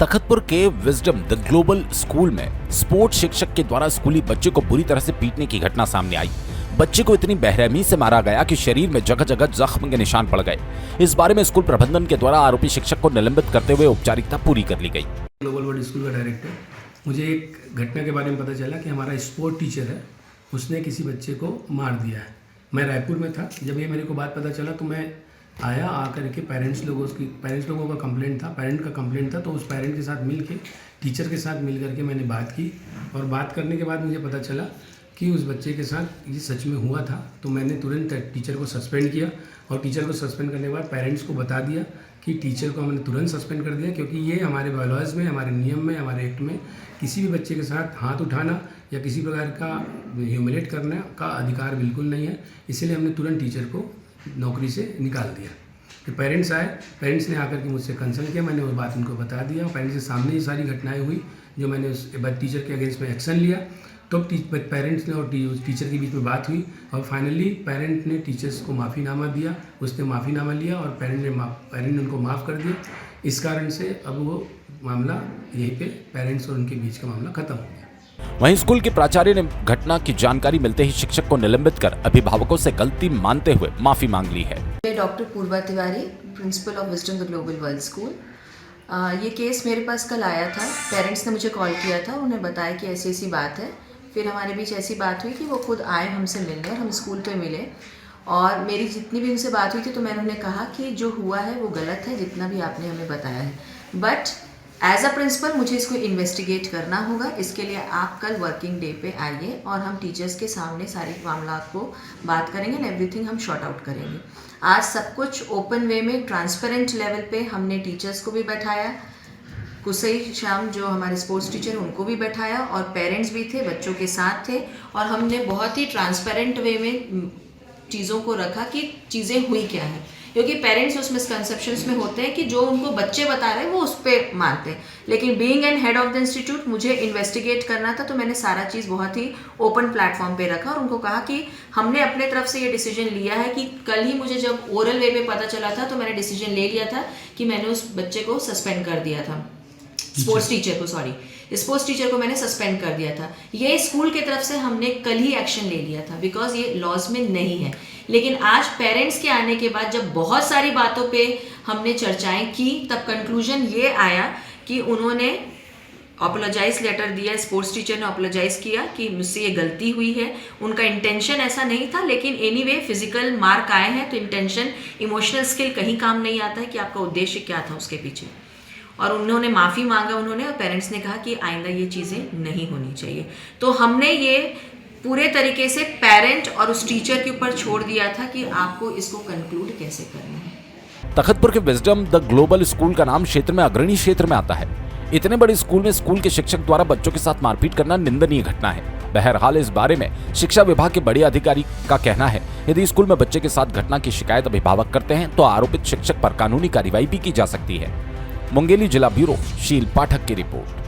तखतपुर के wisdom the global school में sports शिक्षक के द्वारा स्कूली बच्चे को बुरी तरह से पीटने की घटना सामने आई। बच्चे को इतनी बेरहमी से मारा गया कि शरीर में जगह जगह जख्म के निशान पड़ गए। इस बारे में स्कूल प्रबंधन के द्वारा आरोपी शिक्षक को निलंबित करते हुए औपचारिकता पूरी कर ली गई। ग्लोबल वर्ल्ड स्कूल का डायरेक्टर, मुझे एक घटना के बारे में पता चला कि हमारा स्पोर्ट टीचर है, उसने किसी बच्चे को मार दिया है। मैं रायपुर में था, जब ये मेरे को बात पता चला तो मैं आया, आकर के पेरेंट्स लोगों का कंप्लेंट था, पेरेंट का कंप्लेंट था, तो उस पेरेंट के साथ मिल के, टीचर के साथ मिल करके मैंने बात की और बात करने के बाद मुझे पता चला कि उस बच्चे के साथ ये सच में हुआ था। तो मैंने तुरंत टीचर को सस्पेंड किया और टीचर को सस्पेंड करने के बाद पेरेंट्स को बता दिया कि टीचर को हमने तुरंत सस्पेंड कर दिया, क्योंकि ये हमारे बायलॉज में, हमारे नियम में, हमारे एक्ट में किसी भी बच्चे के साथ हाथ उठाना या किसी प्रकार का ह्यूमिलेट करने का अधिकार बिल्कुल नहीं है। इसीलिए हमने तुरंत टीचर को नौकरी से निकाल दिया। तो पेरेंट्स आए, पेरेंट्स ने आकर के मुझसे कंसल्ट किया, मैंने वो बात उनको बता दिया और पेरेंट्स के सामने ये सारी घटनाएं हुई जो मैंने उस टीचर के अगेंस्ट में एक्शन लिया। तो पेरेंट्स ने और टीचर के बीच में बात हुई और फाइनली पेरेंट ने टीचर्स को माफ़ीनामा दिया, उसने माफ़ीनामा लिया और पेरेंट ने उनको माफ़ कर दिया। इस कारण से अब वो मामला यहीं पे पेरेंट्स और उनके बीच का मामला खत्म हो गया। वहीं स्कूल के प्राचार्य ने घटना की जानकारी मिलते ही शिक्षक को निलंबित कर अभिभावकों से गलती मानते हुए माफी मांग ली है। मैं doctor Purva Tiwari, principle of wisdom the global world school. ये केस मेरे पास कल आया था। पेरेंट्स ने मुझे कॉल किया था, उन्हें बताया कि ऐसी ऐसी बात है। फिर हमारे बीच ऐसी बात हुई कि वो खुद आए हमसे मिलने और हम स्कूल पे मिले और मेरी जितनी भी उनसे बात हुई थी तो मैंने उन्हें कहा कि जो हुआ है वो गलत है, जितना भी आपने हमें बताया है, बट एज अ प्रिंसिपल मुझे इसको इन्वेस्टिगेट करना होगा। इसके लिए आप कल वर्किंग डे पे आइए और हम टीचर्स के सामने सारे मामला को बात करेंगे एंड एवरीथिंग हम शॉर्ट आउट करेंगे। आज सब कुछ ओपन वे में ट्रांसपेरेंट लेवल पे हमने टीचर्स को भी बैठाया, कुसई श्याम जो हमारे स्पोर्ट्स टीचर उनको भी बैठाया और पेरेंट्स भी थे, बच्चों के साथ थे और हमने बहुत ही ट्रांसपेरेंट वे में चीज़ों को रखा कि चीज़ें हुई क्या है, क्योंकि पेरेंट्स उस मिसकंसेप्शंस में होते हैं कि जो उनको बच्चे बता रहे हैं वो उस पर मानते हैं। लेकिन being an head of the institute मुझे इन्वेस्टिगेट करना था, तो मैंने सारा चीज़ बहुत ही ओपन प्लेटफॉर्म पे रखा और उनको कहा कि हमने अपने तरफ से ये डिसीजन लिया है कि कल ही मुझे जब ओरल वे पे पता चला था तो मैंने डिसीजन ले लिया था कि मैंने उस बच्चे को सस्पेंड कर दिया था, स्पोर्ट्स टीचर को मैंने सस्पेंड कर दिया था। ये स्कूल की तरफ से हमने कल ही एक्शन ले लिया था बिकॉज ये लॉज में नहीं है। लेकिन आज पेरेंट्स के आने के बाद जब बहुत सारी बातों पे हमने चर्चाएं की तब कंक्लूजन ये आया कि उन्होंने अपोलोजाइज लेटर दिया, स्पोर्ट्स टीचर ने अपोलोजाइज किया कि मुझसे ये गलती हुई है, उनका इंटेंशन ऐसा नहीं था, लेकिन एनीवे फिजिकल मार्क आए हैं तो इंटेंशन, इमोशनल स्किल कहीं काम नहीं आता है कि आपका उद्देश्य क्या था उसके पीछे। और उन्होंने माफ़ी मांगा उन्होंने और पेरेंट्स ने कहा कि आइंदा ये चीज़ें नहीं होनी चाहिए। तो हमने ये पूरे तरीके से पेरेंट और उस टीचर के ऊपर छोड़ दिया था कि आपको इसको कंक्लूड कैसे करना है। तखतपुर के विजडम द ग्लोबल स्कूल का नाम क्षेत्र में अग्रणी क्षेत्र में आता है। इतने बड़े स्कूल में स्कूल के शिक्षक द्वारा बच्चों के साथ मारपीट करना निंदनीय घटना है। बहरहाल इस बारे में शिक्षा विभाग के बड़े अधिकारी का कहना है, यदि स्कूल में बच्चे के साथ घटना की शिकायत अभिभावक करते हैं तो आरोपित शिक्षक पर कानूनी कार्रवाई भी की जा सकती है। मुंगेली जिला ब्यूरो शील पाठक की रिपोर्ट।